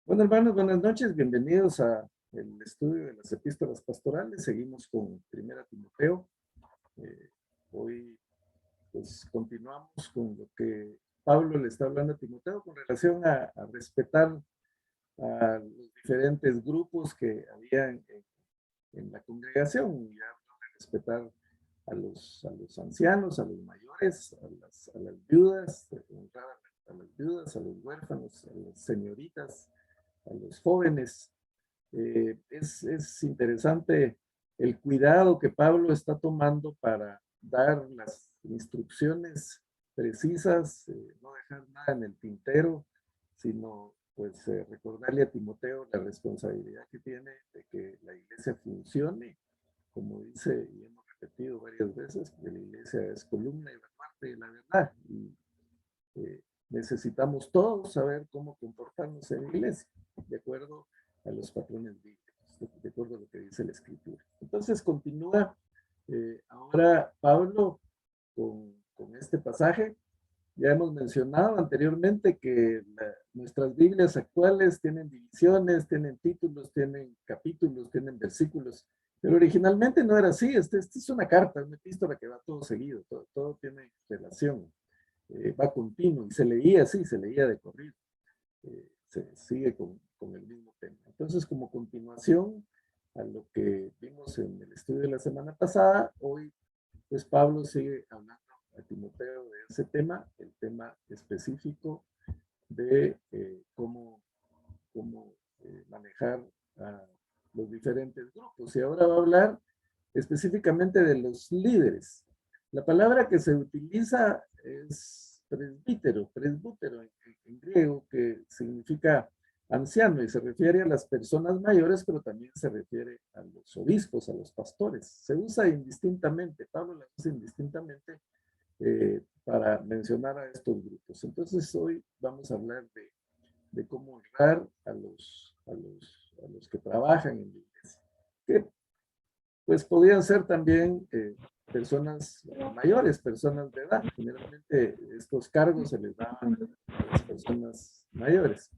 Bueno, hermanos, buenas noches. Bienvenidos a el estudio de las epístolas pastorales. Seguimos con Primera Timoteo. Hoy, pues, continuamos con lo que Pablo le está hablando a Timoteo con relación a respetar a los diferentes grupos que había en la congregación. Y habla de respetar a los ancianos, a los mayores, a las viudas, honrar a las viudas, a los huérfanos, a las señoritas, a los jóvenes. Es interesante el cuidado que Pablo está tomando para dar las instrucciones precisas, no dejar nada en el tintero, sino pues recordarle a Timoteo la responsabilidad que tiene de que la iglesia funcione, como dice y hemos repetido varias veces, que la iglesia es columna y baluarte de la verdad. Y necesitamos todos saber cómo comportarnos en la iglesia, de acuerdo a los patrones bíblicos, de acuerdo a lo que dice la Escritura. Entonces continúa ahora Pablo con este pasaje. Ya hemos mencionado anteriormente que nuestras Biblias actuales tienen divisiones, tienen títulos, tienen capítulos, tienen versículos, pero originalmente no era así. Esta es una carta, una epístola que va todo seguido, todo tiene relación, va continuo, y se leía así, se leía de corrido, se sigue con el mismo tema. Entonces, como continuación a lo que vimos en el estudio de la semana pasada, hoy pues Pablo sigue hablando a Timoteo de ese tema, el tema específico de cómo manejar a los diferentes grupos. Y ahora va a hablar específicamente de los líderes. La palabra que se utiliza es presbútero en griego, que significa anciano y se refiere a las personas mayores, pero también se refiere a los obispos, a los pastores. Se usa indistintamente, Pablo la usa indistintamente para mencionar a estos grupos. Entonces hoy vamos a hablar de cómo honrar a los que trabajan en la iglesia, que pues podían ser también personas mayores, personas de edad. Generalmente estos cargos se les daban a las personas mayores.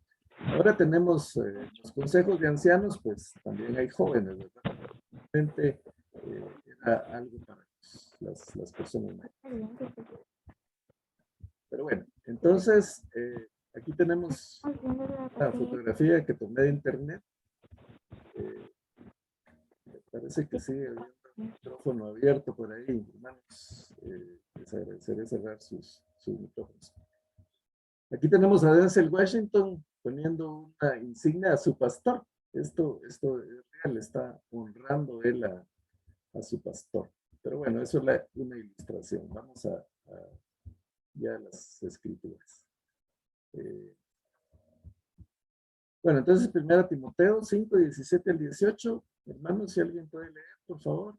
Ahora tenemos los consejos de ancianos, pues también hay jóvenes, ¿verdad? Realmente era algo para las personas mayores. Pero bueno, entonces aquí tenemos una fotografía que tomé de internet. Parece que sí, había un micrófono abierto por ahí, hermanos. Les agradeceré cerrar sus micrófonos. Aquí tenemos a Denzel Washington poniendo una insignia a su pastor. Esto es real, está honrando él a su pastor. Pero bueno, eso es una ilustración. Vamos a ya las escrituras. Bueno, entonces, 1 Timoteo 5, 17 al 18. Hermanos, si alguien puede leer, por favor.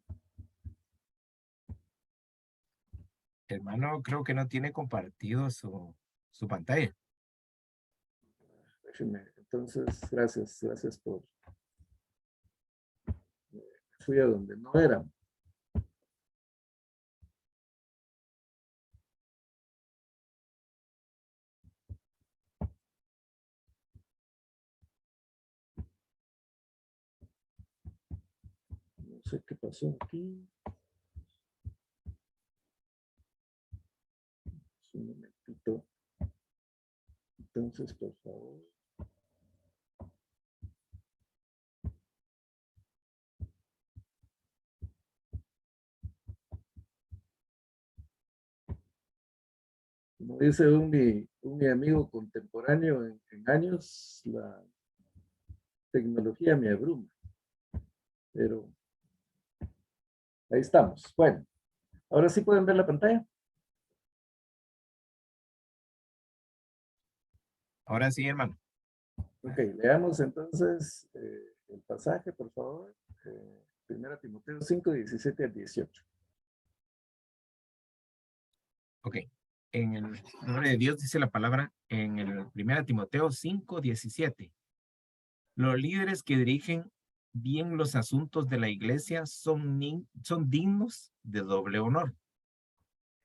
Hermano, creo que no tiene compartido su pantalla. Déjenme, entonces, gracias por... fui a donde no era. No sé qué pasó aquí. Un momentito. Entonces, por favor. Como dice mi amigo contemporáneo en años, la tecnología me abruma. Pero ahí estamos. Bueno, ahora sí pueden ver la pantalla. Ahora sí, hermano. Ok, leamos entonces el pasaje, por favor. 1 Timoteo 5, 17 al 18. Ok. En el nombre de Dios dice la palabra en el 1 Timoteo 5, 17. Los líderes que dirigen bien los asuntos de la iglesia son dignos de doble honor.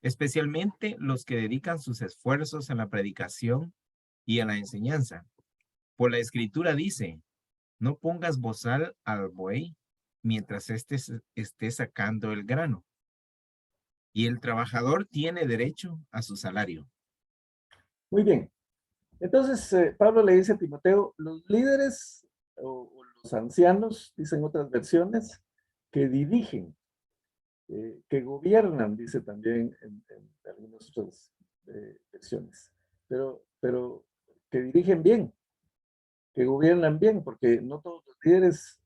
especialmente los que dedican sus esfuerzos en la predicación y en la enseñanza. Por la Escritura dice, no pongas bozal al buey mientras éste esté sacando el grano, y el trabajador tiene derecho a su salario. Muy bien. Entonces, Pablo le dice a Timoteo, los líderes o los ancianos, dicen otras versiones, que dirigen, que gobiernan, dice también en algunas otras versiones, pero que dirigen bien, que gobiernan bien, porque no todos los líderes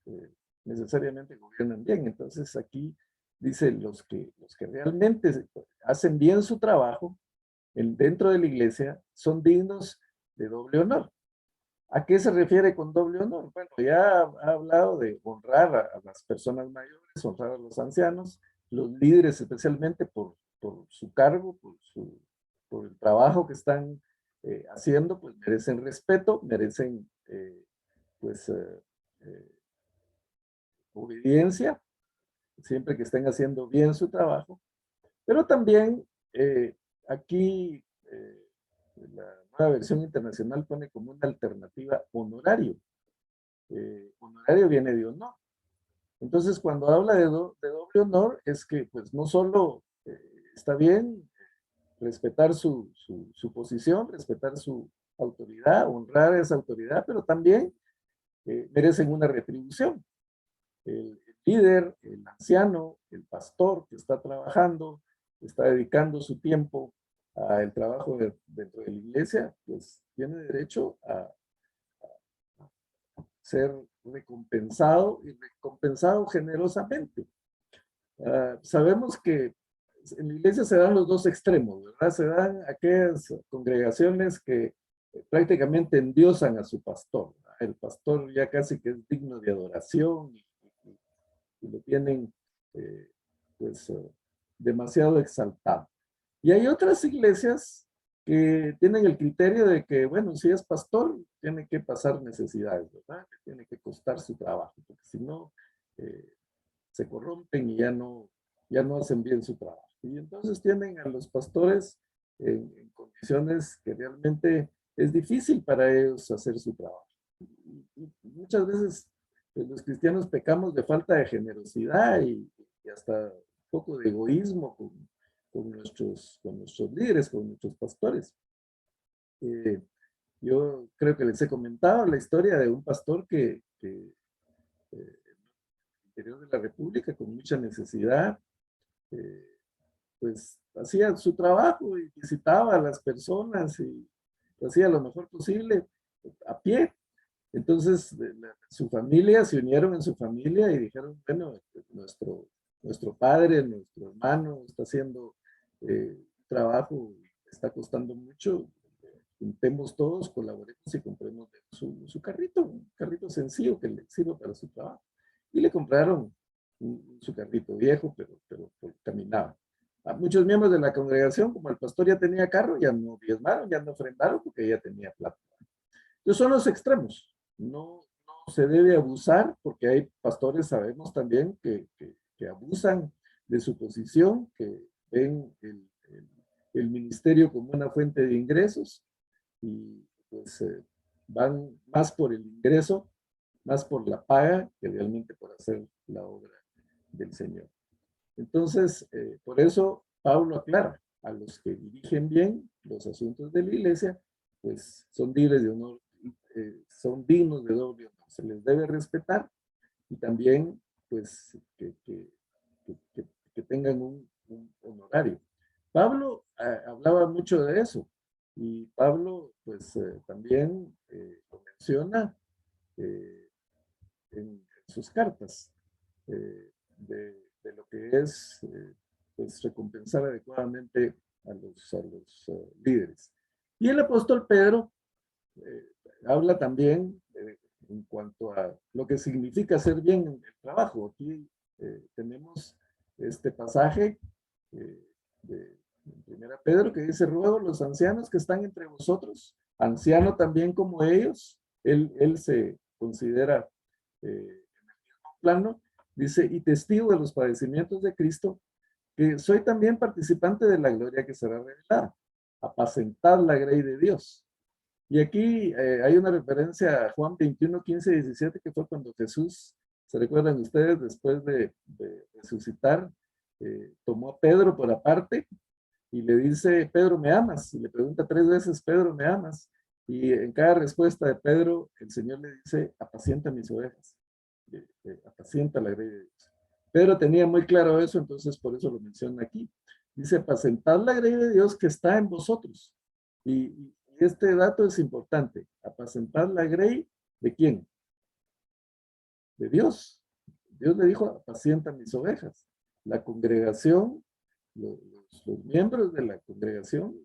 necesariamente gobiernan bien. Entonces aquí dice los que realmente hacen bien su trabajo dentro de la iglesia son dignos de doble honor. ¿A qué se refiere con doble honor? Bueno, ya ha hablado de honrar a las personas mayores, honrar a los ancianos, los líderes especialmente por su cargo, por el trabajo que están haciendo, pues merecen respeto, merecen pues eh, obediencia, siempre que estén haciendo bien su trabajo. Pero también aquí la nueva versión internacional pone como una alternativa honorario. Honorario viene de honor. Entonces, cuando habla de doble honor, es que pues no solo está bien respetar su posición, respetar su autoridad, honrar esa autoridad, pero también merecen una retribución. El líder, el anciano, el pastor que está trabajando, está dedicando su tiempo al trabajo dentro de la iglesia, pues tiene derecho a ser recompensado y recompensado generosamente. Sabemos que en la iglesia se dan los dos extremos, ¿verdad? Se dan aquellas congregaciones que prácticamente endiosan a su pastor, ¿verdad? El pastor ya casi que es digno de adoración y lo tienen pues demasiado exaltado. Y hay otras iglesias que tienen el criterio de que, bueno, si es pastor, tiene que pasar necesidades, ¿verdad? Tiene que costar su trabajo, porque si no, se corrompen y ya no hacen bien su trabajo. Y entonces tienen a los pastores en condiciones que realmente es difícil para ellos hacer su trabajo. Y muchas veces pues, los cristianos pecamos de falta de generosidad y hasta un poco de egoísmo con nuestros líderes, con nuestros pastores. Yo creo que les he comentado la historia de un pastor que interior de la República con mucha necesidad, pues hacía su trabajo y visitaba a las personas y hacía lo mejor posible a pie. Entonces su familia, se unieron en su familia y dijeron, bueno, nuestro padre, nuestro hermano está haciendo trabajo, está costando mucho, juntemos todos, colaboremos y compremos su carrito, un carrito sencillo que le sirva para su trabajo. Y le compraron su carrito viejo, pero caminaba. A muchos miembros de la congregación, como el pastor ya tenía carro, ya no diezmaron, ya no ofrendaron porque ya tenía plata. Entonces son los extremos. No se debe abusar porque hay pastores, sabemos también, que abusan de su posición, que ven el ministerio como una fuente de ingresos y pues van más por el ingreso, más por la paga que realmente por hacer la obra del Señor. Entonces, por eso Pablo aclara, a los que dirigen bien los asuntos de la iglesia, pues son libres de honor, son dignos de doble honor, se les debe respetar y también pues que tengan un honorario. Pablo hablaba mucho de eso y Pablo pues también lo menciona en sus cartas de lo que es pues recompensar adecuadamente a los líderes. Y el apóstol Pedro habla también en cuanto a lo que significa hacer bien el trabajo. Aquí tenemos este pasaje de Primera Pedro que dice, ruego los ancianos que están entre vosotros, anciano también como ellos, él se considera en el mismo plano, dice, y testigo de los padecimientos de Cristo, que soy también participante de la gloria que será revelada. Apacentad la grey de Dios. Y aquí hay una referencia a Juan 21, 15 y 17, que fue cuando Jesús, ¿se recuerdan ustedes? Después de resucitar, tomó a Pedro por aparte y le dice, Pedro, ¿me amas? Y le pregunta 3 veces, Pedro, ¿me amas? Y en cada respuesta de Pedro, el Señor le dice, apacienta mis ovejas, apacienta la grey de Dios. Pedro tenía muy claro eso, entonces por eso lo menciona aquí. Dice, apacentad la grey de Dios que está en vosotros. Y este dato es importante. Apacentad la grey ¿de quién? De Dios. Dios le dijo, apacienta mis ovejas. La congregación, los miembros de la congregación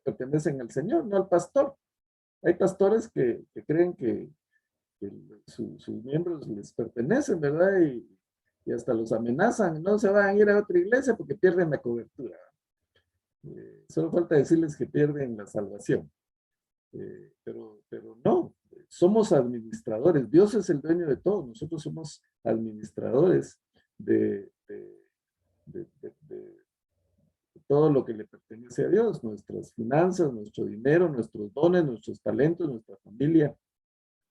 pertenecen al Señor, no al pastor. Hay pastores que creen que sus miembros les pertenecen, ¿verdad? Y hasta los amenazan, no se van a ir a otra iglesia porque pierden la cobertura. Solo falta decirles que pierden la salvación. Pero no, somos administradores. Dios es el dueño de todo. Nosotros somos administradores de todo lo que le pertenece a Dios, nuestras finanzas, nuestro dinero, nuestros dones, nuestros talentos, nuestra familia,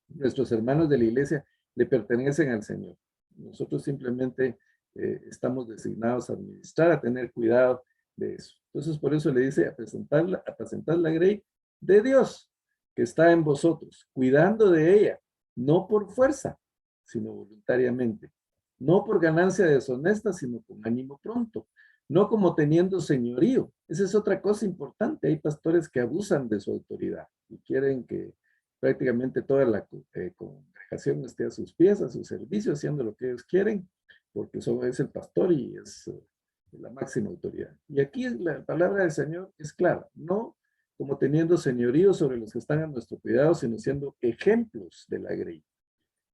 nuestros hermanos de la iglesia le pertenecen al Señor. Nosotros simplemente estamos designados a administrar, a tener cuidado de eso. Entonces, por eso le dice, apacentar la grey de Dios que está en vosotros, cuidando de ella, no por fuerza, sino voluntariamente. No por ganancia deshonesta, sino con ánimo pronto. No como teniendo señorío. Esa es otra cosa importante. Hay pastores que abusan de su autoridad y quieren que prácticamente toda la congregación esté a sus pies, a su servicio, haciendo lo que ellos quieren, porque es el pastor y es la máxima autoridad. Y aquí la palabra del Señor es clara, no como teniendo señorío sobre los que están a nuestro cuidado, sino siendo ejemplos de la grey.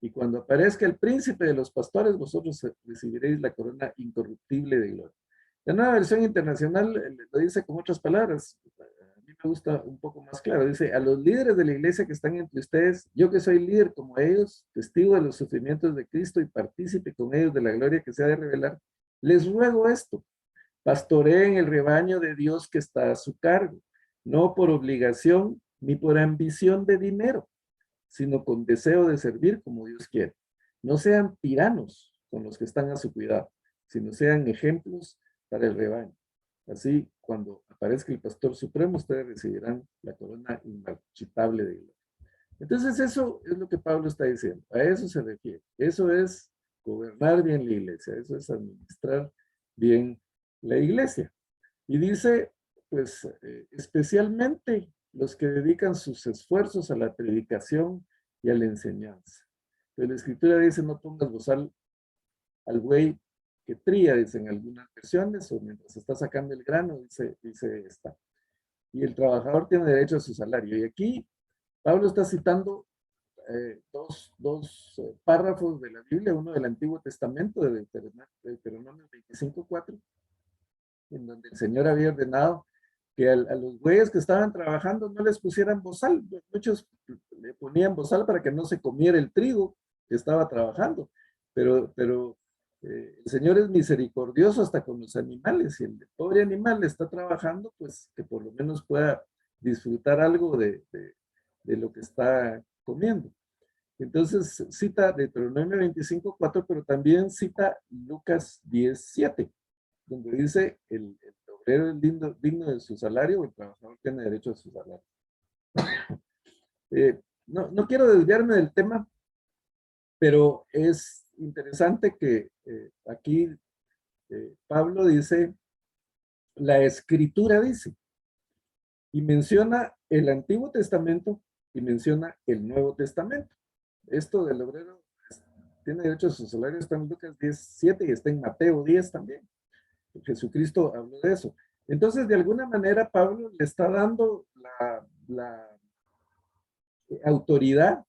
Y cuando aparezca el príncipe de los pastores, vosotros recibiréis la corona incorruptible de gloria. La nueva versión internacional lo dice con otras palabras. A mí me gusta un poco más claro. Dice, a los líderes de la iglesia que están entre ustedes, yo que soy líder como ellos, testigo de los sufrimientos de Cristo y partícipe con ellos de la gloria que se ha de revelar, les ruego esto, pastoreen el rebaño de Dios que está a su cargo, no por obligación ni por ambición de dinero, sino con deseo de servir como Dios quiere. No sean tiranos con los que están a su cuidado, sino sean ejemplos para el rebaño. Así, cuando aparezca el pastor supremo, ustedes recibirán la corona inmarchitable de gloria. Entonces, eso es lo que Pablo está diciendo. A eso se refiere. Eso es gobernar bien la iglesia. Eso es administrar bien la iglesia. Y dice, pues, especialmente los que dedican sus esfuerzos a la predicación y a la enseñanza. Pero la escritura dice, no pongas bozal al buey que tría, dicen algunas versiones, o mientras está sacando el grano, dice esta. Y el trabajador tiene derecho a su salario. Y aquí Pablo está citando dos párrafos de la Biblia, uno del Antiguo Testamento, de Deuteronomio 25:4, en donde el Señor había ordenado que a los bueyes que estaban trabajando no les pusieran bozal. Muchos le ponían bozal para que no se comiera el trigo que estaba trabajando, pero el Señor es misericordioso hasta con los animales, y el pobre animal está trabajando, pues que por lo menos pueda disfrutar algo de lo que está comiendo. Entonces cita Deuteronomio 25:4, pero también cita Lucas 10:7, donde dice el obrero es digno de su salario, o el trabajador tiene derecho a su salario. No quiero desviarme del tema, pero es interesante que aquí Pablo dice, la escritura dice, y menciona el Antiguo Testamento y menciona el Nuevo Testamento. Esto del obrero tiene derecho a su salario, está en Lucas 10:7 y está en Mateo 10 también. Jesucristo habló de eso. Entonces, de alguna manera, Pablo le está dando la autoridad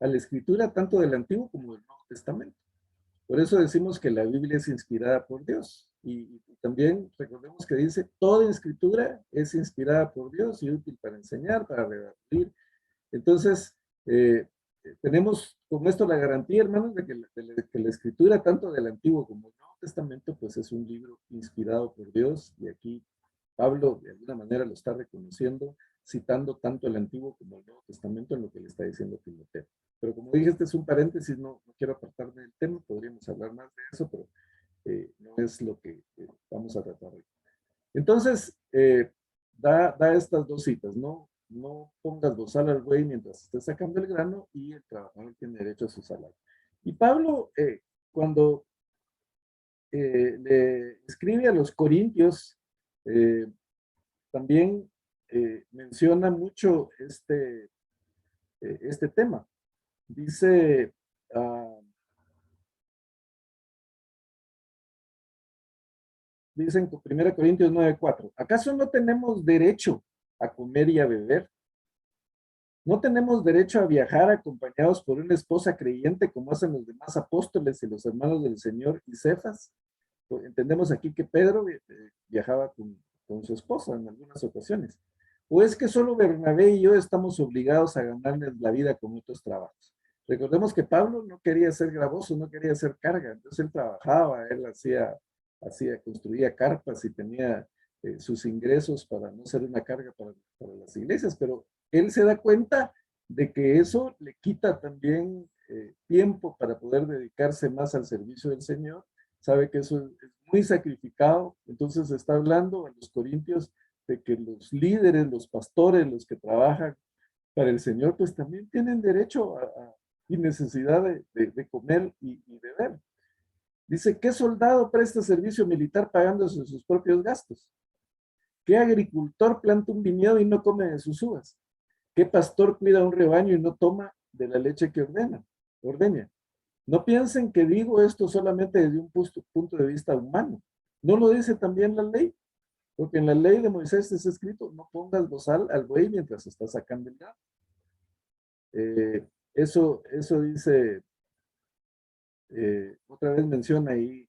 a la escritura tanto del Antiguo como del Nuevo Testamento. Por eso decimos que la Biblia es inspirada por Dios. Y también recordemos que dice, toda escritura es inspirada por Dios y útil para enseñar, para redarguir. Entonces, tenemos con esto la garantía, hermanos, de que la escritura, tanto del Antiguo como del Nuevo Testamento, pues es un libro inspirado por Dios, y aquí Pablo de alguna manera lo está reconociendo, citando tanto el Antiguo como el Nuevo Testamento en lo que le está diciendo a Timoteo. Pero como dije, este es un paréntesis, no quiero apartarme del tema, podríamos hablar más de eso, pero no es lo que vamos a tratar hoy. Entonces, da estas dos citas, no pongas bozal al buey mientras estés sacando el grano, y el trabajador tiene derecho a su salario. Y Pablo, cuando le escribe a los corintios, también menciona mucho este tema. Dice, dicen en 1 Corintios 9:4, ¿acaso no tenemos derecho a comer y a beber? ¿No tenemos derecho a viajar acompañados por una esposa creyente como hacen los demás apóstoles y los hermanos del Señor y Cefas? Pues entendemos aquí que Pedro viajaba con su esposa en algunas ocasiones. ¿O es que solo Bernabé y yo estamos obligados a ganarles la vida con otros trabajos? Recordemos que Pablo no quería ser gravoso, no quería ser carga, entonces él trabajaba, él construía carpas y tenía sus ingresos para no ser una carga para las iglesias, pero él se da cuenta de que eso le quita también tiempo para poder dedicarse más al servicio del Señor. Sabe que eso es muy sacrificado, entonces está hablando a los corintios de que los líderes, los pastores, los que trabajan para el Señor, pues también tienen derecho y necesidad de comer y beber. Dice, ¿qué soldado presta servicio militar pagándose sus propios gastos? ¿Qué agricultor planta un viñedo y no come de sus uvas? ¿Qué pastor cuida un rebaño y no toma de la leche que ordeña? No piensen que digo esto solamente desde un punto de vista humano. ¿No lo dice también la ley? Porque en la ley de Moisés está escrito, no pongas bozal al buey mientras está sacando el grano. Eso dice, otra vez menciona ahí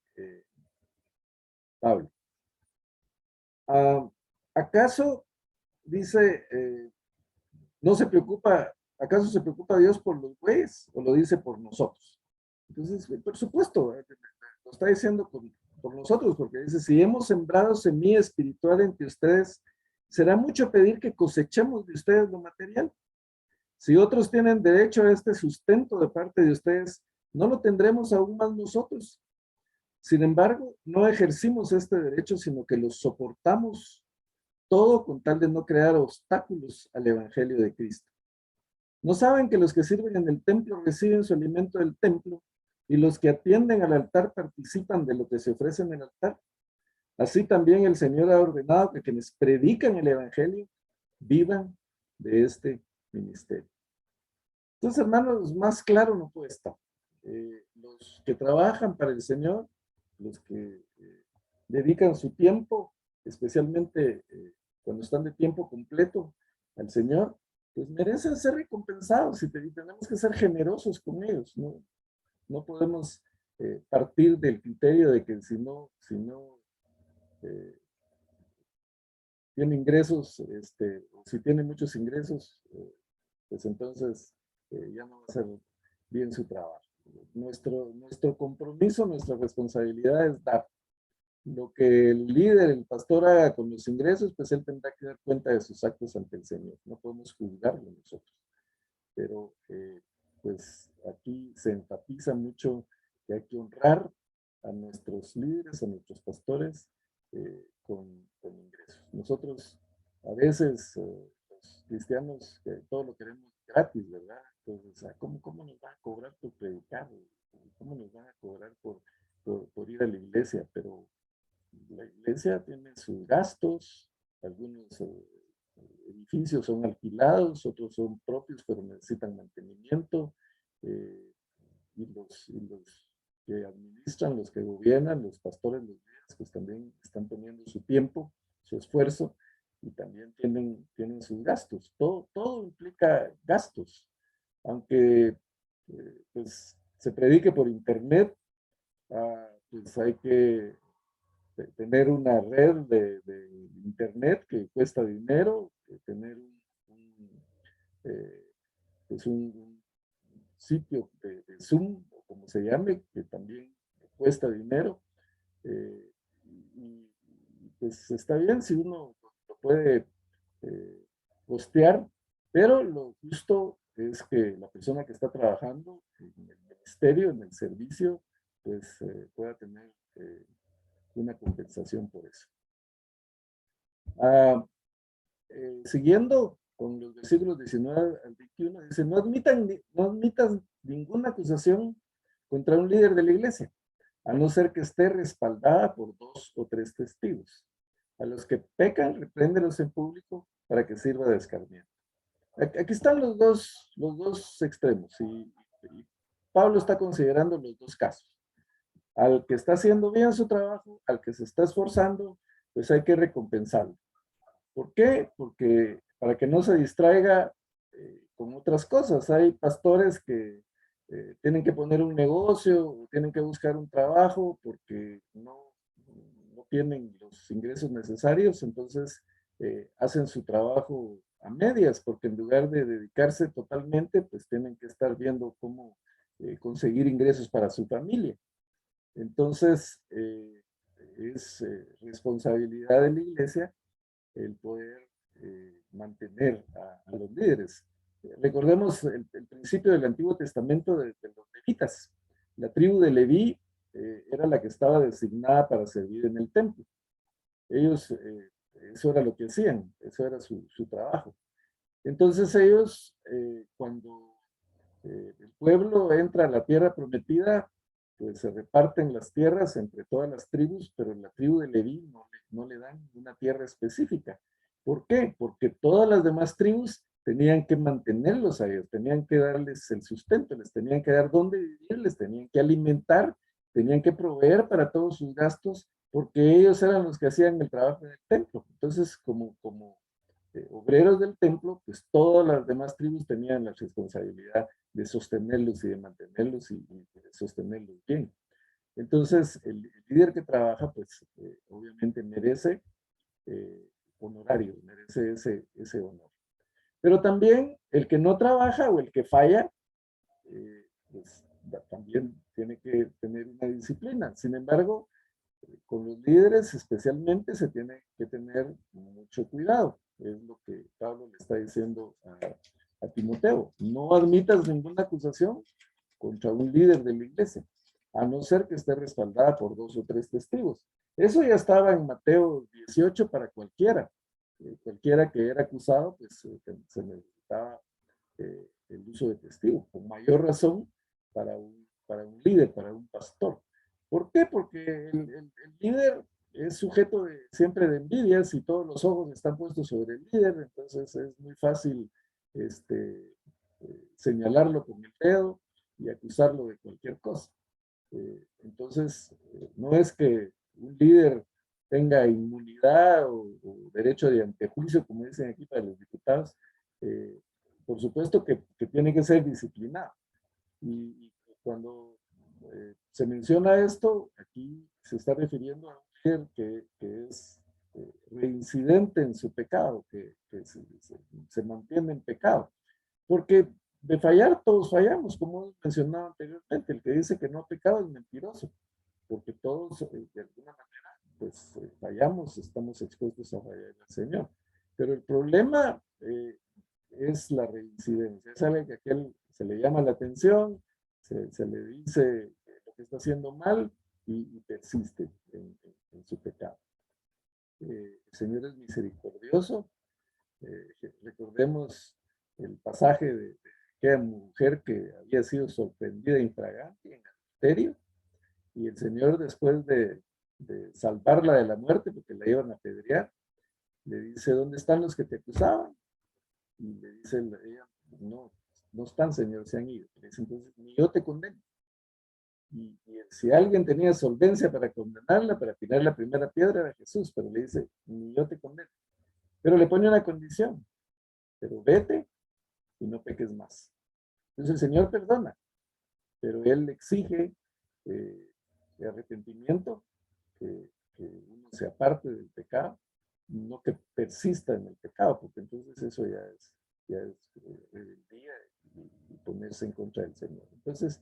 Pablo. ¿Acaso, dice, no se preocupa, acaso se preocupa Dios por los bueyes o lo dice por nosotros? Entonces, por supuesto, lo está diciendo por nosotros, porque dice, si hemos sembrado semilla espiritual entre ustedes, será mucho pedir que cosechemos de ustedes lo material. Si otros tienen derecho a este sustento de parte de ustedes, ¿no lo tendremos aún más nosotros? Sin embargo, no ejercimos este derecho, sino que lo soportamos todo con tal de no crear obstáculos al evangelio de Cristo. ¿No saben que los que sirven en el templo reciben su alimento del templo y los que atienden al altar participan de lo que se ofrece en el altar? Así también el Señor ha ordenado que quienes predican el evangelio vivan de este ministerio. Entonces, hermanos, más claro no puede estar. Los que trabajan para el Señor, los que dedican su tiempo, especialmente cuando están de tiempo completo al Señor, pues merecen ser recompensados y tenemos que ser generosos con ellos. No podemos partir del criterio de que si no eh, tiene ingresos, si tiene muchos ingresos, pues entonces ya no va a hacer bien su trabajo. Nuestro compromiso, nuestra responsabilidad es dar. Lo que el líder, el pastor haga con los ingresos, pues él tendrá que dar cuenta de sus actos ante el Señor. No podemos juzgarlo nosotros. Pero pues aquí se enfatiza mucho que hay que honrar a nuestros líderes, a nuestros pastores con ingresos. Nosotros a veces, los cristianos, todo lo queremos gratis, ¿verdad? Entonces, ¿cómo nos van a cobrar por predicar? ¿Cómo nos van a cobrar por ir a la iglesia? Pero la iglesia tiene sus gastos, algunos edificios son alquilados, otros son propios, pero necesitan mantenimiento, eh, y los que administran, los que gobiernan, los pastores, los líderes, pues también están poniendo su tiempo, su esfuerzo, y también tienen sus gastos. Todo implica gastos, aunque pues se predique por internet, pues hay que tener una red de internet que cuesta dinero, tener pues sitio de Zoom, o como se llame, que también cuesta dinero. Y pues está bien si uno lo puede postear, pero lo justo es que la persona que está trabajando en el ministerio, en el servicio, pues pueda tener una compensación por eso. Siguiendo con los versículos 19 al 21, dice, no admitan ninguna acusación contra un líder de la iglesia, a no ser que esté respaldada por 2 o 3 testigos. A los que pecan, repréndelos en público para que sirva de escarmiento. Aquí están los dos extremos, y Pablo está considerando los dos casos. Al que está haciendo bien su trabajo, al que se está esforzando, pues hay que recompensarlo. ¿Por qué? Porque para que no se distraiga con otras cosas. Hay pastores que tienen que poner un negocio o tienen que buscar un trabajo porque no tienen los ingresos necesarios, entonces hacen su trabajo a medias, porque en lugar de dedicarse totalmente, pues tienen que estar viendo cómo conseguir ingresos para su familia. Entonces, es responsabilidad de la iglesia el poder mantener a los líderes. Recordemos el principio del Antiguo Testamento de los levitas. La tribu de Leví era la que estaba designada para servir en el templo. Ellos, eso era lo que hacían, eso era su trabajo. Entonces ellos, cuando el pueblo entra a la tierra prometida, pues se reparten las tierras entre todas las tribus, pero en la tribu de Leví no le dan una tierra específica. ¿Por qué? Porque todas las demás tribus tenían que mantenerlos a ellos, tenían que darles el sustento, les tenían que dar dónde vivir, les tenían que alimentar, tenían que proveer para todos sus gastos, porque ellos eran los que hacían el trabajo en el templo. Entonces, como obreros del templo, pues todas las demás tribus tenían la responsabilidad de sostenerlos y de mantenerlos y de sostenerlos bien. Entonces, el líder que trabaja, pues obviamente merece honorario, merece ese honor. Pero también el que no trabaja o el que falla, pues también tiene que tener una disciplina. Sin embargo, con los líderes especialmente se tiene que tener mucho cuidado. Es lo que Pablo le está diciendo a Timoteo. No admitas ninguna acusación contra un líder de la iglesia, a no ser que esté respaldada por 2 o 3 testigos. Eso ya estaba en Mateo 18 para cualquiera. Cualquiera que era acusado, pues se necesitaba el uso de testigos, con mayor razón para un líder, para un pastor. ¿Por qué? Porque el líder es sujeto siempre de envidias y todos los ojos están puestos sobre el líder, entonces es muy fácil señalarlo con el dedo y acusarlo de cualquier cosa. Entonces, no es que un líder tenga inmunidad o derecho de antejuicio, como dicen aquí para los diputados. Por supuesto que tiene que ser disciplinado. Y cuando se menciona esto, aquí se está refiriendo a un líder que es reincidente en su pecado, que se mantiene en pecado. Porque de fallar todos fallamos, como hemos mencionado anteriormente. El que dice que no ha pecado es mentiroso, porque todos de alguna manera pues fallamos, estamos expuestos a fallar al Señor. Pero el problema es la reincidencia. Sabe que a aquel se le llama la atención, se le dice lo que está haciendo mal y persiste en su pecado. El Señor es misericordioso. Recordemos el pasaje de aquella mujer que había sido sorprendida infragante en adulterio, y el Señor, después de salvarla de la muerte porque la iban a apedrear, le dice: ¿dónde están los que te acusaban? Y le dice ella: no están, Señor, se han ido. Le dice: entonces ni yo te condeno. Y si alguien tenía solvencia para condenarla, para tirar la primera piedra, era Jesús, pero le dice: ni yo te condeno. Pero le pone una condición: pero vete y no peques más. Entonces el Señor perdona, pero Él exige arrepentimiento, que uno se aparte del pecado, no que persista en el pecado, porque entonces eso ya es rebeldía y ponerse en contra del Señor. Entonces,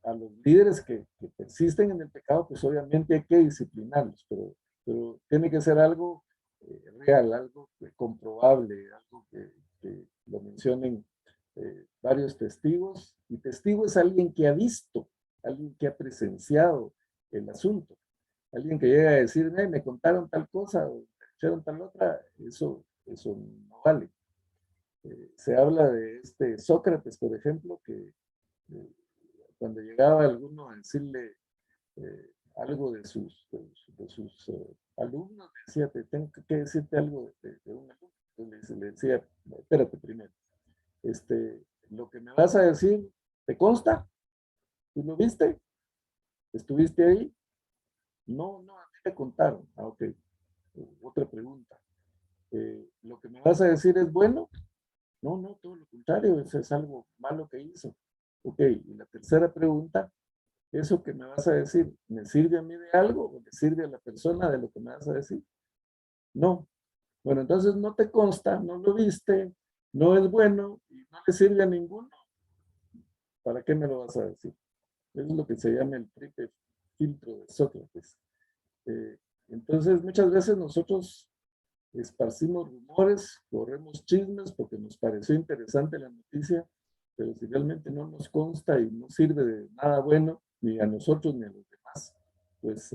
a los líderes que persisten en el pecado, pues obviamente hay que disciplinarlos, pero tiene que ser algo real, algo comprobable, algo que lo mencionen varios testigos, y testigo es alguien que ha visto, alguien que ha presenciado el asunto, alguien que llega a decir, me contaron tal cosa, o me dijeron tal otra, eso no vale. Se habla de Sócrates, por ejemplo, que cuando llegaba alguno a decirle algo de sus alumnos, decía, te tengo que decirte algo de un alumno. Entonces le decía, espérate primero, lo que me vas a decir, ¿te consta? ¿Tú lo viste? ¿Estuviste ahí? No, a mí me contaron. Ah, ok. Otra pregunta. ¿Lo que me vas a decir es bueno? No, todo lo contrario, eso es algo malo que hizo. Ok, y la tercera pregunta, ¿eso que me vas a decir me sirve a mí de algo o le sirve a la persona de lo que me vas a decir? No. Bueno, entonces no te consta, no lo viste, no es bueno y no le sirve a ninguno. ¿Para qué me lo vas a decir? Eso es lo que se llama el triple filtro de Sócrates. Entonces, muchas veces nosotros esparcimos rumores, corremos chismes porque nos pareció interesante la noticia, pero si realmente no nos consta y no sirve de nada bueno, ni a nosotros ni a los demás, pues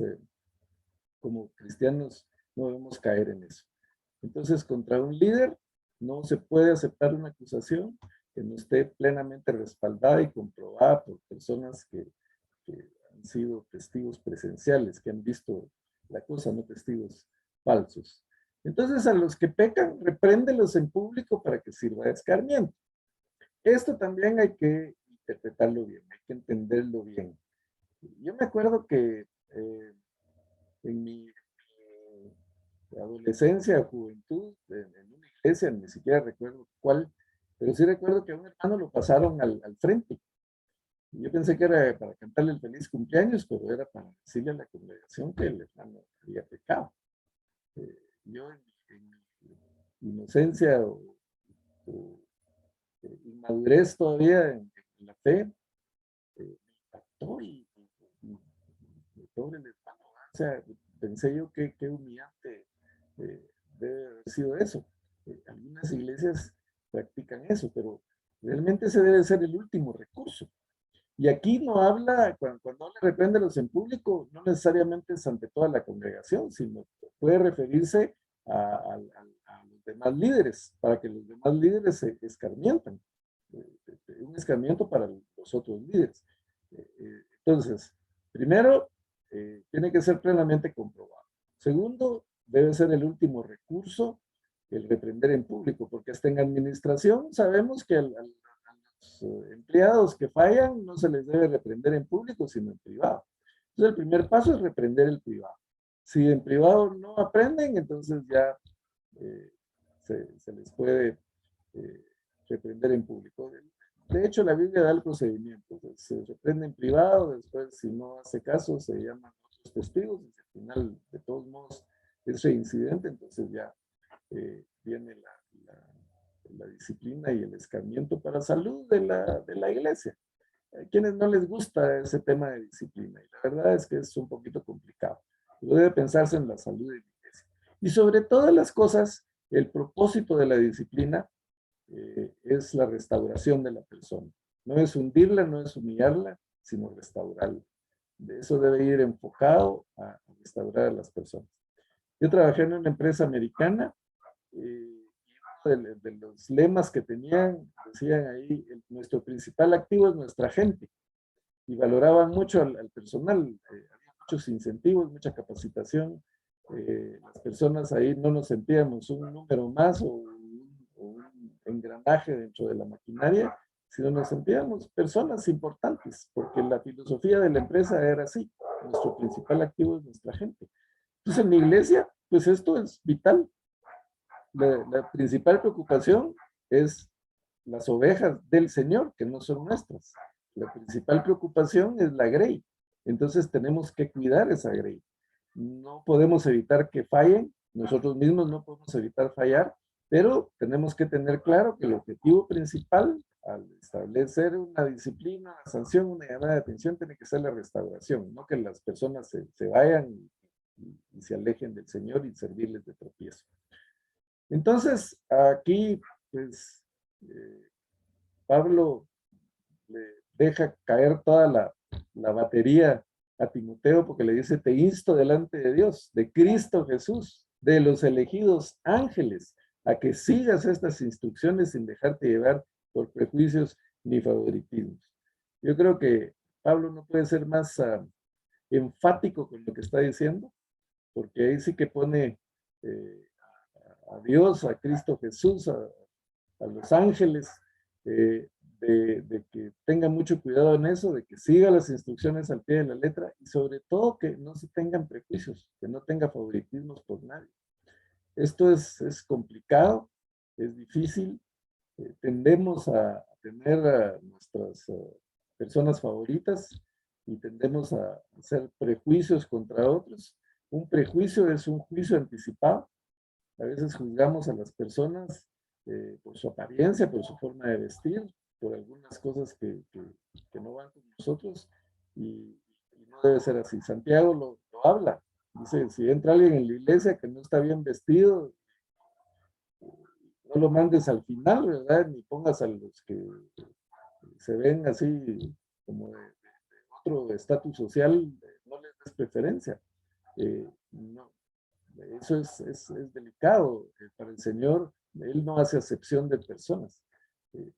como cristianos no debemos caer en eso. Entonces, contra un líder no se puede aceptar una acusación que no esté plenamente respaldada y comprobada por personas que han sido testigos presenciales, que han visto la cosa, no testigos falsos. Entonces, a los que pecan, repréndelos en público para que sirva de escarmiento. Esto también hay que interpretarlo bien, hay que entenderlo bien. Yo me acuerdo que en mi adolescencia, juventud, en una iglesia, ni siquiera recuerdo cuál, pero sí recuerdo que a un hermano lo pasaron al frente. Yo pensé que era para cantarle el feliz cumpleaños, pero era para decirle a la congregación que el hermano había pecado. Yo en mi inocencia o inmadurez todavía en la fe, me impactó y pobre el hermano. O sea, pensé yo que humillante debe haber sido eso. Algunas iglesias practican eso, pero realmente ese debe ser el último recurso. Y aquí no habla, cuando le repréndelos en público, no necesariamente es ante toda la congregación, sino puede referirse a los demás líderes, para que los demás líderes se escarmientan. Un escarmiento para los otros líderes. Entonces, primero, tiene que ser plenamente comprobado. Segundo, debe ser el último recurso el reprender en público, porque hasta en administración sabemos que a los empleados que fallan no se les debe reprender en público, sino en privado. Entonces, el primer paso es reprender el privado. Si en privado no aprenden, entonces ya se les puede reprender en público. De hecho, la Biblia da el procedimiento. Se reprende en privado, después, si no hace caso, se llaman otros testigos, y al final, de todos modos, es reincidente, entonces ya viene la disciplina y el escarmiento para salud de la iglesia. A quienes no les gusta ese tema de disciplina, y la verdad es que es un poquito complicado. Pero debe pensarse en la salud de la iglesia. Y sobre todas las cosas, el propósito de la disciplina es la restauración de la persona. No es hundirla, no es humillarla, sino restaurarla. De eso debe ir enfocado a restaurar a las personas. Yo trabajé en una empresa americana y uno de los lemas que tenían, decían ahí, nuestro principal activo es nuestra gente. Y valoraban mucho al personal. Había muchos incentivos, mucha capacitación. Las personas ahí no nos sentíamos un número más o un engranaje dentro de la maquinaria, sino nos sentíamos personas importantes, porque la filosofía de la empresa era así: nuestro principal activo es nuestra gente. Entonces, en mi iglesia, pues esto es vital. La principal preocupación es las ovejas del Señor, que no son nuestras. La principal preocupación es la grey. Entonces tenemos que cuidar esa grey. No podemos evitar que fallen, nosotros mismos no podemos evitar fallar, pero tenemos que tener claro que el objetivo principal al establecer una disciplina, una sanción, una llamada de atención, tiene que ser la restauración, no que las personas se vayan y se alejen del Señor y servirles de tropiezo. Entonces, aquí, pues, Pablo le deja caer toda la batería a Timoteo porque le dice, te insto delante de Dios, de Cristo Jesús, de los elegidos ángeles, a que sigas estas instrucciones sin dejarte llevar por prejuicios ni favoritismos. Yo creo que Pablo no puede ser más enfático con lo que está diciendo, porque ahí sí que pone a Dios, a Cristo Jesús, a los ángeles, de que tenga mucho cuidado en eso, de que siga las instrucciones al pie de la letra y sobre todo que no se tengan prejuicios, que no tenga favoritismos por nadie. Esto es complicado, es difícil, tendemos a tener a nuestras personas favoritas y tendemos a hacer prejuicios contra otros. Un prejuicio es un juicio anticipado. A veces juzgamos a las personas por su apariencia, por su forma de vestir, por algunas cosas que no van con nosotros y no debe ser así. Santiago lo habla. Dice, si entra alguien en la iglesia que no está bien vestido, no lo mandes al final, ¿verdad? Ni pongas a los que se ven así como de otro estatus social, no les des preferencia. No, eso es delicado para el Señor. Él no hace acepción de personas.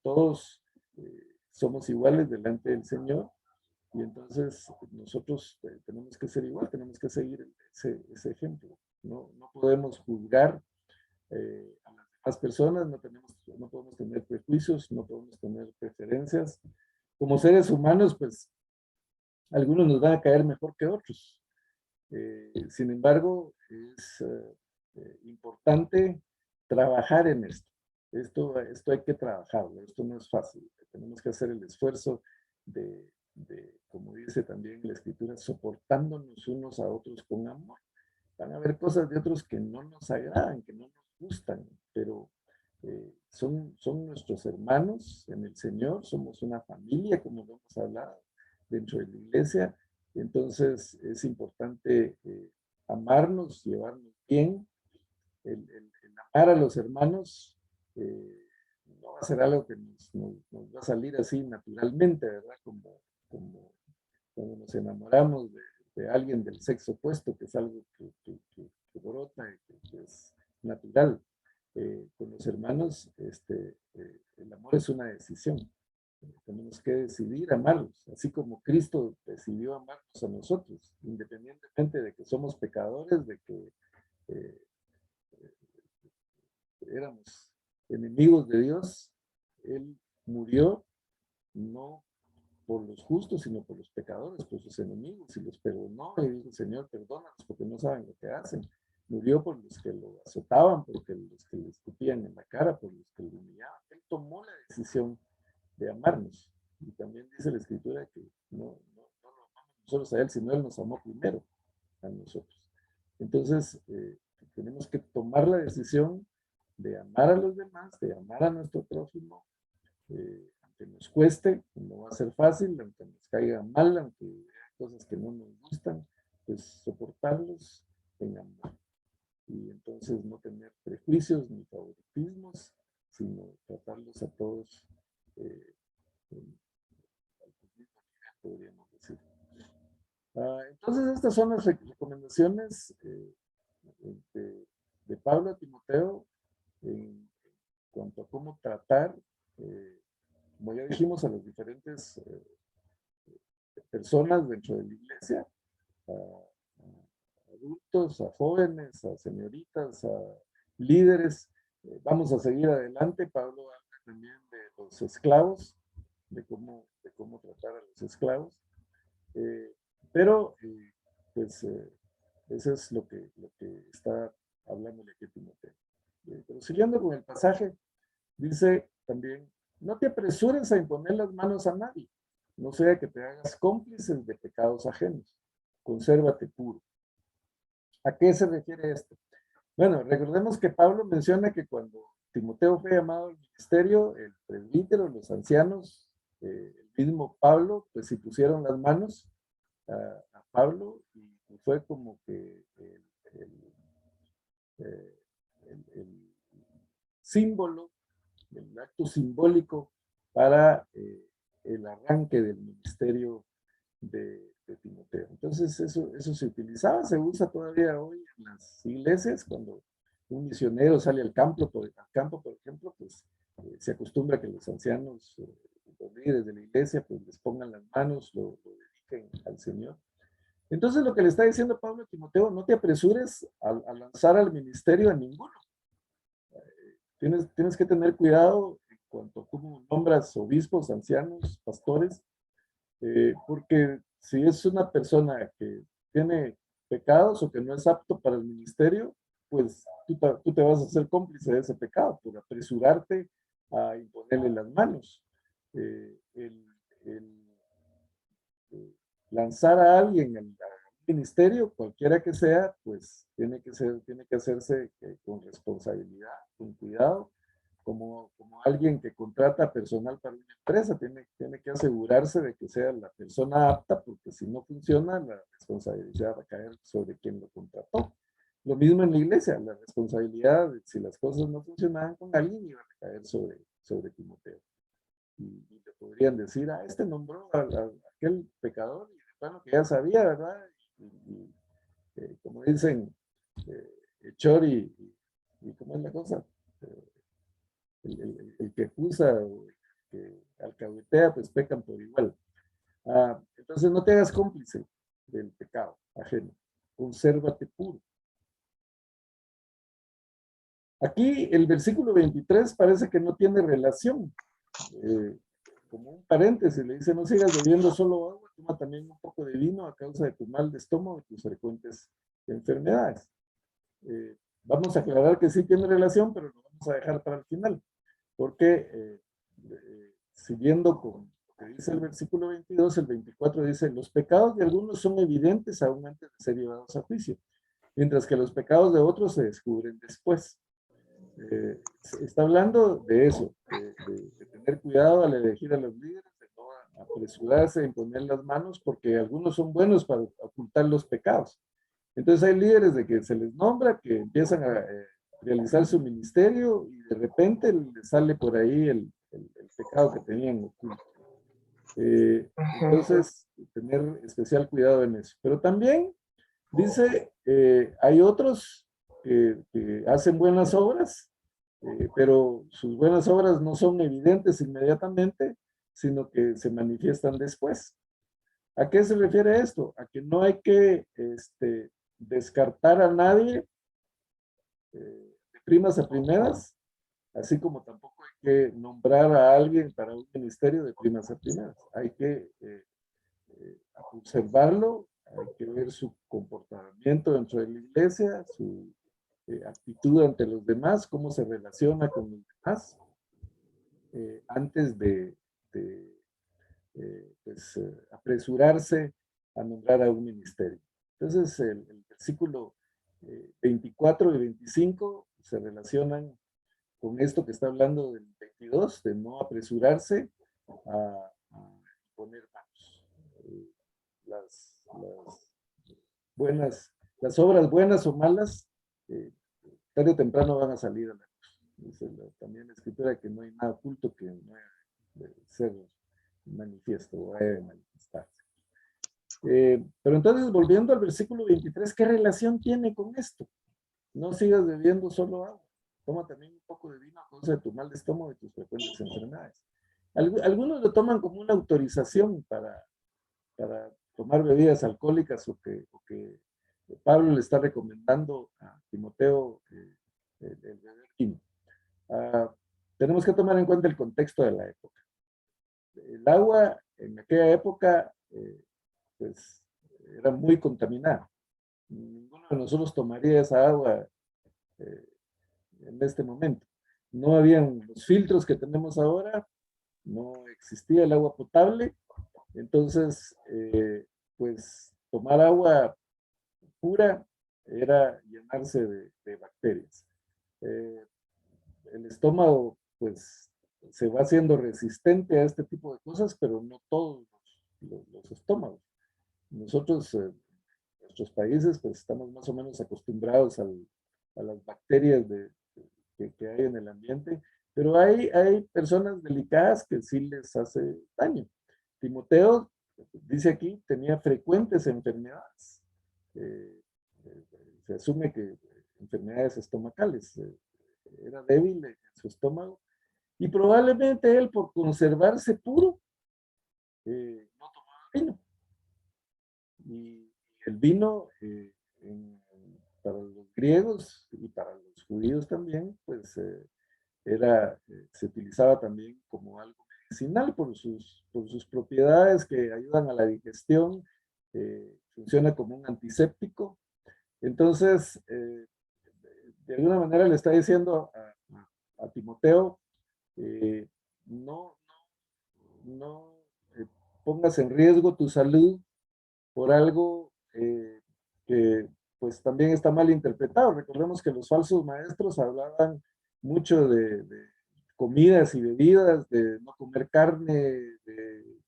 Todos somos iguales delante del Señor y entonces nosotros tenemos que ser igual, tenemos que seguir ese ejemplo. No podemos juzgar a las demás personas, no podemos tener prejuicios, no podemos tener preferencias. Como seres humanos, pues algunos nos van a caer mejor que otros. Sin embargo, es importante trabajar en esto. Esto hay que trabajarlo, esto no es fácil. Tenemos que hacer el esfuerzo como dice también la Escritura, soportándonos unos a otros con amor. Van a haber cosas de otros que no nos agradan, que no nos gustan, pero son nuestros hermanos en el Señor, somos una familia, como lo hemos hablado, dentro de la iglesia. Entonces es importante amarnos, llevarnos bien. El amar a los hermanos no va a ser algo que nos va a salir así naturalmente, ¿verdad? Como nos enamoramos de alguien del sexo opuesto, que es algo que brota y que es natural. Con los hermanos, el amor es una decisión. Tenemos que decidir amarlos, así como Cristo decidió amarnos a nosotros, independientemente de que somos pecadores, de que eh, éramos enemigos de Dios. Él murió no por los justos, sino por los pecadores, por sus enemigos, y los perdonó. Y dijo, Señor, perdónanos porque no saben lo que hacen. Murió por los que lo azotaban, por los que le escupían en la cara, por los que lo humillaban. Él tomó la decisión de amarnos. Y también dice la Escritura que no lo amamos nosotros a Él, sino Él nos amó primero a nosotros. Entonces, tenemos que tomar la decisión de amar a los demás, de amar a nuestro prójimo, aunque nos cueste, no va a ser fácil, aunque nos caiga mal, aunque haya cosas que no nos gustan, pues soportarlos en amor. Y entonces no tener prejuicios ni favoritismos, sino tratarlos a todos al mismo nivel, podríamos decir. Entonces estas son las recomendaciones de Pablo a Timoteo en cuanto a cómo tratar, como ya dijimos, a las diferentes personas dentro de la iglesia, a adultos, a jóvenes, a señoritas, a líderes. Vamos a seguir adelante. Pablo habla también de los esclavos, de cómo tratar a los esclavos. Pero, pues, eso es lo que está hablando aquí Timoteo. Pero siguiendo con el pasaje, dice también, no te apresures a imponer las manos a nadie, no sea que te hagas cómplices de pecados ajenos. Consérvate puro. ¿A qué se refiere esto? Bueno, recordemos que Pablo menciona que cuando Timoteo fue llamado al ministerio, el presbítero, los ancianos, el mismo Pablo, pues si pusieron las manos a Pablo y fue como que eh, el símbolo, el acto simbólico para el arranque del ministerio de Timoteo. Entonces eso se utilizaba, se usa todavía hoy en las iglesias cuando un misionero sale al campo, por ejemplo, pues se acostumbra que los ancianos, los líderes de la iglesia, pues les pongan las manos, lo dediquen al Señor. Entonces lo que le está diciendo Pablo a Timoteo, no te apresures a lanzar al ministerio a ninguno. Tienes que tener cuidado en cuanto a cómo nombras obispos, ancianos, pastores, porque si es una persona que tiene pecados o que no es apto para el ministerio, pues tú te vas a hacer cómplice de ese pecado por apresurarte a imponerle las manos. El lanzar a alguien al ministerio, cualquiera que sea, pues tiene que hacerse con responsabilidad, con cuidado, como alguien que contrata personal para una empresa, tiene que asegurarse de que sea la persona apta, porque si no funciona, la responsabilidad va a caer sobre quien lo contrató. Lo mismo en la iglesia, la responsabilidad, si las cosas no funcionaban con alguien, iba a caer sobre Timoteo. Y le podrían decir, este nombró a aquel pecador, y de plano que ya sabía, ¿verdad? Como dicen, Chor y ¿cómo es la cosa? El que acusa o el que alcahuetea, pues pecan por igual. Entonces no te hagas cómplice del pecado ajeno. Consérvate puro. Aquí el versículo 23 parece que no tiene relación. Como un paréntesis, le dice, no sigas bebiendo solo agua, toma también un poco de vino a causa de tu mal de estómago y tus frecuentes enfermedades. Vamos a aclarar que sí tiene relación, pero lo vamos a dejar para el final, porque siguiendo con lo que dice el versículo 22, el 24 dice, los pecados de algunos son evidentes aún antes de ser llevados a juicio, mientras que los pecados de otros se descubren después. Está hablando de eso, de tener cuidado al elegir a los líderes, de no apresurarse en poner las manos, porque algunos son buenos para ocultar los pecados. Entonces hay líderes de que se les nombra, que empiezan a realizar su ministerio y de repente les sale por ahí el pecado que tenían oculto. Entonces, tener especial cuidado en eso. Pero también dice, hay otros que hacen buenas obras, pero sus buenas obras no son evidentes inmediatamente, sino que se manifiestan después. ¿A qué se refiere esto? A que no hay que descartar a nadie de primas a primeras, así como tampoco hay que nombrar a alguien para un ministerio de primas a primeras. Hay que observarlo, hay que ver su comportamiento dentro de la iglesia, su actitud ante los demás, cómo se relaciona con los demás, antes de apresurarse a nombrar a un ministerio. Entonces, el versículo 24 y 25 se relacionan con esto que está hablando del 22, de no apresurarse a poner manos. Las obras buenas o malas, tarde o temprano van a salir a la luz. Dice también la escritura que no hay nada oculto que no haya de ser manifiesto o haya de manifestarse. Pero entonces, volviendo al versículo 23, ¿qué relación tiene con esto? No sigas bebiendo solo agua. Toma también un poco de vino a causa de tu mal de estómago y tus frecuentes enfermedades. Algunos lo toman como una autorización para tomar bebidas alcohólicas o que Pablo le está recomendando a Timoteo el beber vino. Tenemos que tomar en cuenta el contexto de la época. El agua en aquella época pues era muy contaminada. Ninguno de nosotros tomaría esa agua en este momento. No habían los filtros que tenemos ahora, no existía el agua potable, entonces pues tomar agua pura era llenarse de bacterias. el estómago, pues, se va haciendo resistente a este tipo de cosas, pero no todos los estómagos. Nosotros, en nuestros países, pues, estamos más o menos acostumbrados a las bacterias que hay en el ambiente, pero hay personas delicadas que sí les hace daño. Timoteo, dice aquí, tenía frecuentes enfermedades. Eh, Se asume que enfermedades estomacales. Era débil en su estómago y probablemente él, por conservarse puro, no tomaba vino. Y el vino, para los griegos y para los judíos también, pues se utilizaba también como algo medicinal por sus propiedades que ayudan a la digestión, funciona como un antiséptico. Entonces, de alguna manera le está diciendo a Timoteo, eh, no, no pongas en riesgo tu salud por algo que pues también está mal interpretado. Recordemos que los falsos maestros hablaban mucho de comidas y bebidas, de no comer carne, de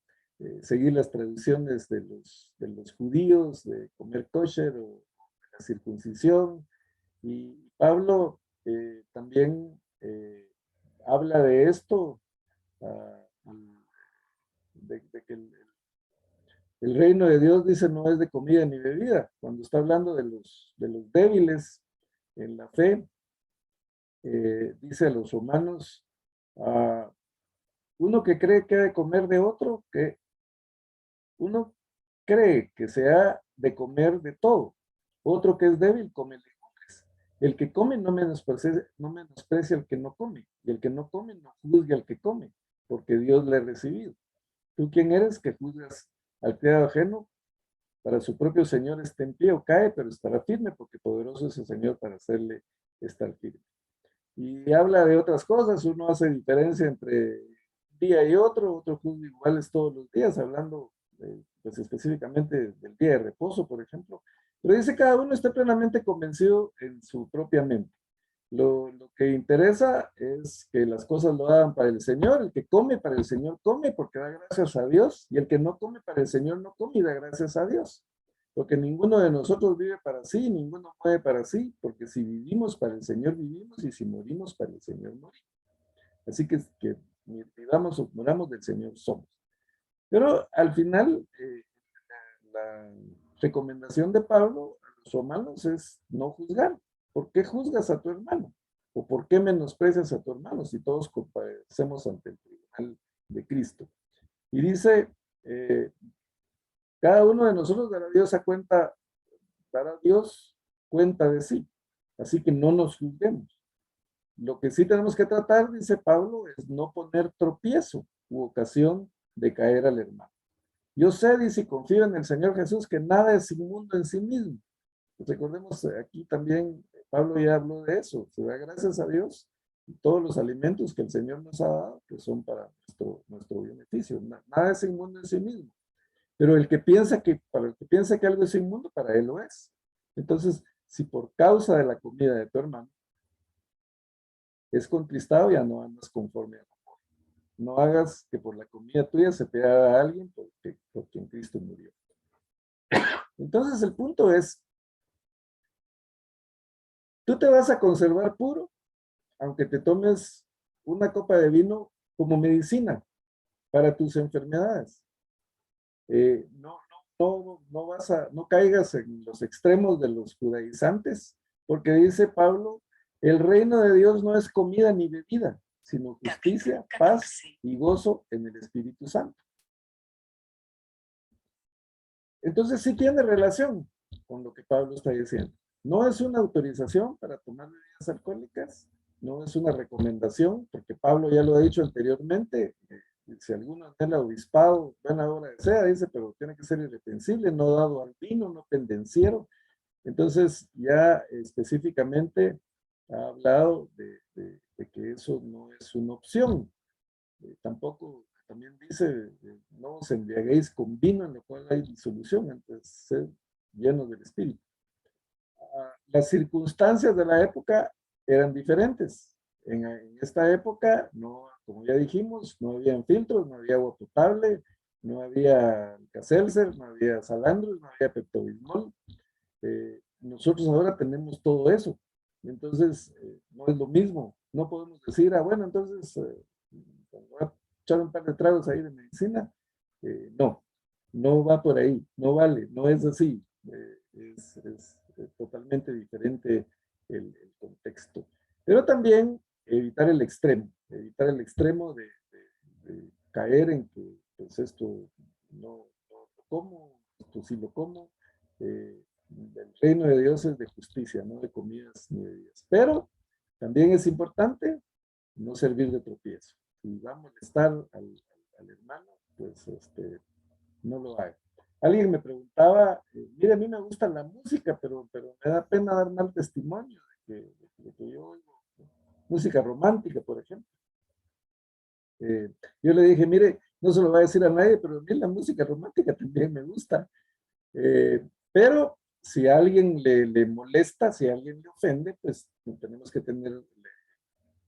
seguir las tradiciones de los judíos, de comer kosher o de la circuncisión. Y Pablo también habla de esto, de que el reino de Dios, dice, no es de comida ni bebida. Cuando está hablando de los débiles en la fe, dice a los romanos, uno que cree que ha de comer de otro, que uno cree que se ha de comer de todo. Otro que es débil come legumbres. El que come no menosprecia al que no come. Y el que no come no juzgue al que come, porque Dios le ha recibido. ¿Tú quién eres que juzgas al criado ajeno? Para su propio Señor esté en pie o cae, pero estará firme, porque poderoso es el Señor para hacerle estar firme. Y habla de otras cosas, uno hace diferencia entre un día y otro juzga iguales todos los días, hablando pues específicamente del día de reposo, por ejemplo. Pero dice, cada uno está plenamente convencido en su propia mente. Lo que interesa es que las cosas lo hagan para el Señor. El que come para el Señor come porque da gracias a Dios, y el que no come para el Señor no come y da gracias a Dios. Porque ninguno de nosotros vive para sí, ninguno muere para sí, porque si vivimos para el Señor vivimos, y si morimos para el Señor morimos. Así que vivamos o moramos, del Señor somos. Pero al final, la recomendación de Pablo a los romanos es no juzgar. ¿Por qué juzgas a tu hermano? ¿O por qué menosprecias a tu hermano si todos comparecemos ante el tribunal de Cristo? Y dice, cada uno de nosotros dará a Dios cuenta de sí. Así que no nos juzguemos. Lo que sí tenemos que tratar, dice Pablo, es no poner tropiezo u ocasión de caer al hermano. Yo sé, dice, y confío en el Señor Jesús, que nada es inmundo en sí mismo. Pues recordemos, aquí también Pablo ya habló de eso. Se da gracias a Dios y todos los alimentos que el Señor nos ha dado, que son para nuestro beneficio. Nada es inmundo en sí mismo. Pero para el que piensa que algo es inmundo, para él lo es. Entonces, si por causa de la comida de tu hermano es contristado, ya no andas conforme al amor. No hagas que por la comida tuya se pierda a alguien por quien Cristo murió. Entonces el punto es, tú te vas a conservar puro, aunque te tomes una copa de vino como medicina para tus enfermedades. No caigas en los extremos de los judaizantes, porque dice Pablo, el reino de Dios no es comida ni bebida, sino justicia, paz y gozo en el Espíritu Santo. Entonces sí tiene relación con lo que Pablo está diciendo. No es una autorización para tomar bebidas alcohólicas, no es una recomendación, porque Pablo ya lo ha dicho anteriormente, si alguno anhela obispado, buena obra desea, dice, pero tiene que ser irreprensible, no dado al vino, no pendenciero. Entonces ya específicamente ha hablado de que eso no es una opción. Tampoco, también dice, no os embriaguéis con vino en lo cual hay disolución, antes ser llenos del Espíritu. Las circunstancias de la época eran diferentes. en esta época, no, como ya dijimos, no había filtros, no había agua potable, no había Alka-Seltzer, no había Salandros, no había Pepto-Bismol. Nosotros ahora tenemos todo eso. Entonces, no es lo mismo. No podemos decir, ah, bueno, entonces, voy a echar un par de tragos ahí de medicina. No, no va por ahí, no vale, no es así. Es totalmente diferente el contexto. Pero también evitar el extremo de caer en que, pues esto no lo como, esto sí lo como. El reino de Dios es de justicia, no de comidas ni bebidas. Pero también es importante no servir de tropiezo. Si va a molestar al hermano, pues no lo haga. Alguien me preguntaba, mire, a mí me gusta la música, pero me da pena dar mal testimonio de que yo oigo música romántica, por ejemplo. Yo le dije, mire, no se lo va a decir a nadie, pero a mí la música romántica también me gusta. Pero si a alguien le molesta, si a alguien le ofende, pues tenemos que tener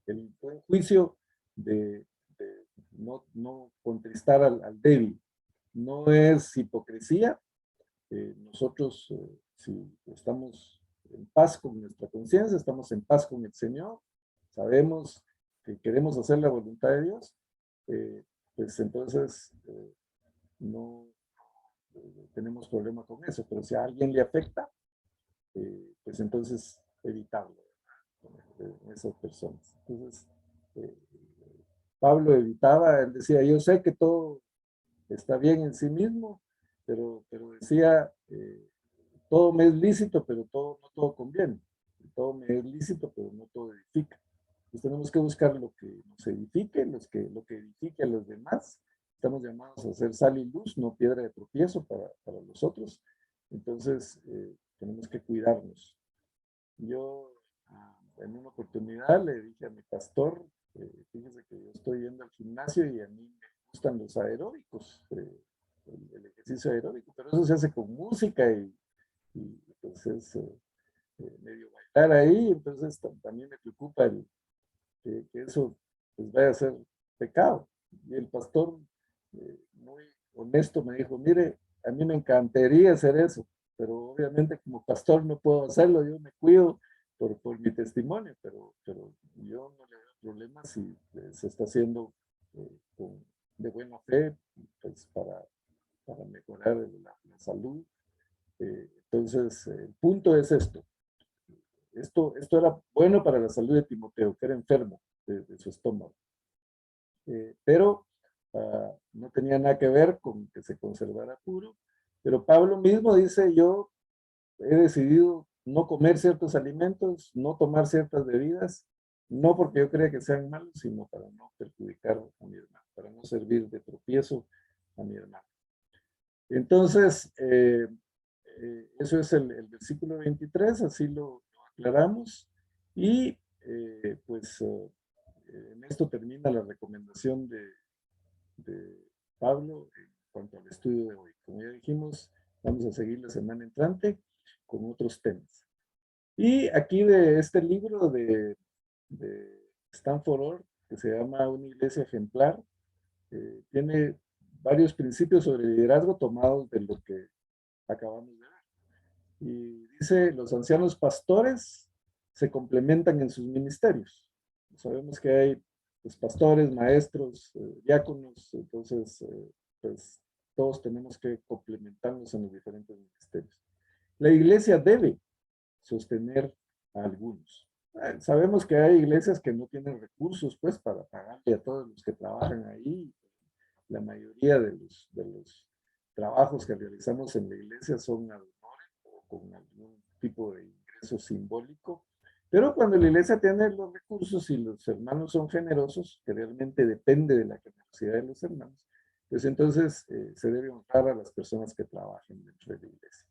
el buen juicio de no contristar al débil. No es hipocresía. Nosotros, si estamos en paz con nuestra conciencia, estamos en paz con el Señor, sabemos que queremos hacer la voluntad de Dios, pues entonces no tenemos problema con eso. Pero si a alguien le afecta, pues entonces evitarlo, esas personas. Entonces, eh, Pablo evitaba, él decía, yo sé que todo está bien en sí mismo, pero decía, todo me es lícito, pero no todo conviene. Todo me es lícito, pero no todo edifica. Entonces tenemos que buscar lo que nos edifique, lo que edifique a los demás. Estamos llamados a ser sal y luz, no piedra de tropiezo para los otros. Entonces, tenemos que cuidarnos. Yo, en una oportunidad, le dije a mi pastor, fíjese que yo estoy yendo al gimnasio y a mí me gustan los aeróbicos, el ejercicio aeróbico, pero eso se hace con música y pues es medio bailar ahí, entonces también me preocupa que eso pues vaya a ser pecado. Y el pastor, muy honesto, me dijo, mire, a mí me encantaría hacer eso, pero obviamente como pastor no puedo hacerlo, yo me cuido por mi testimonio, pero yo no le veo problema si se está haciendo de buena fe, pues para mejorar la salud. Entonces, el punto es esto era bueno para la salud de Timoteo, que era enfermo de su estómago. Pero no tenía nada que ver con que se conservara puro. Pero Pablo mismo dice, yo he decidido no comer ciertos alimentos, no tomar ciertas bebidas, no porque yo crea que sean malos, sino para no perjudicar a mi hermano, para no servir de tropiezo a mi hermano. Entonces, eso es el versículo 23, así lo aclaramos. Y pues en esto termina la recomendación de Pablo en cuanto al estudio de hoy. Como ya dijimos, vamos a seguir la semana entrante con otros temas. Y aquí de este libro de Stanford Orr, que se llama Una iglesia ejemplar, tiene varios principios sobre liderazgo tomados de lo que acabamos de ver. Y dice, los ancianos pastores se complementan en sus ministerios. Sabemos que hay pues, pastores, maestros, diáconos, entonces pues todos tenemos que complementarnos en los diferentes ministerios. La iglesia debe sostener a algunos. Sabemos que hay iglesias que no tienen recursos pues para pagarle a todos los que trabajan ahí. La mayoría de los trabajos que realizamos en la iglesia son ad honorem o con algún tipo de ingreso simbólico. Pero cuando la iglesia tiene los recursos y los hermanos son generosos, que realmente depende de la generosidad de los hermanos, pues entonces se debe honrar a las personas que trabajan dentro de la iglesia.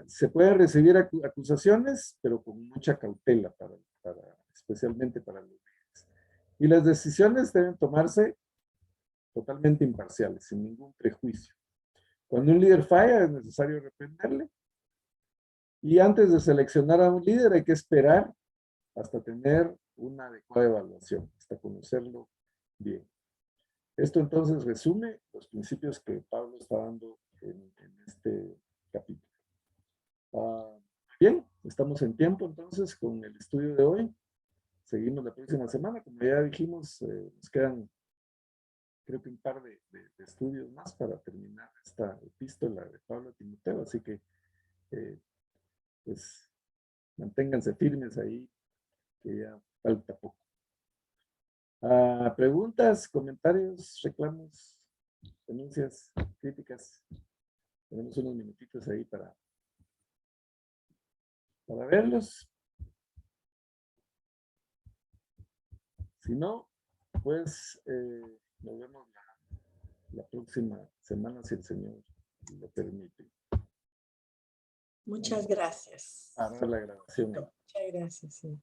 Se pueden recibir acusaciones, pero con mucha cautela, especialmente para los líderes. Y las decisiones deben tomarse totalmente imparciales, sin ningún prejuicio. Cuando un líder falla, es necesario reprenderle. Y antes de seleccionar a un líder, hay que esperar hasta tener una adecuada evaluación, hasta conocerlo bien. Esto entonces resume los principios que Pablo está dando en este capítulo. Bien, estamos en tiempo entonces con el estudio de hoy. Seguimos la próxima semana. Como ya dijimos, nos quedan creo que un par de estudios más para terminar esta epístola de Pablo a Timoteo. Así que, pues, manténganse firmes ahí, que ya falta poco. Preguntas, comentarios, reclamos, denuncias, críticas. Tenemos unos minutitos ahí para verlos. Si no, pues nos vemos la próxima semana, si el Señor lo permite. Muchas gracias. Para la grabación. Muchas gracias. Sí.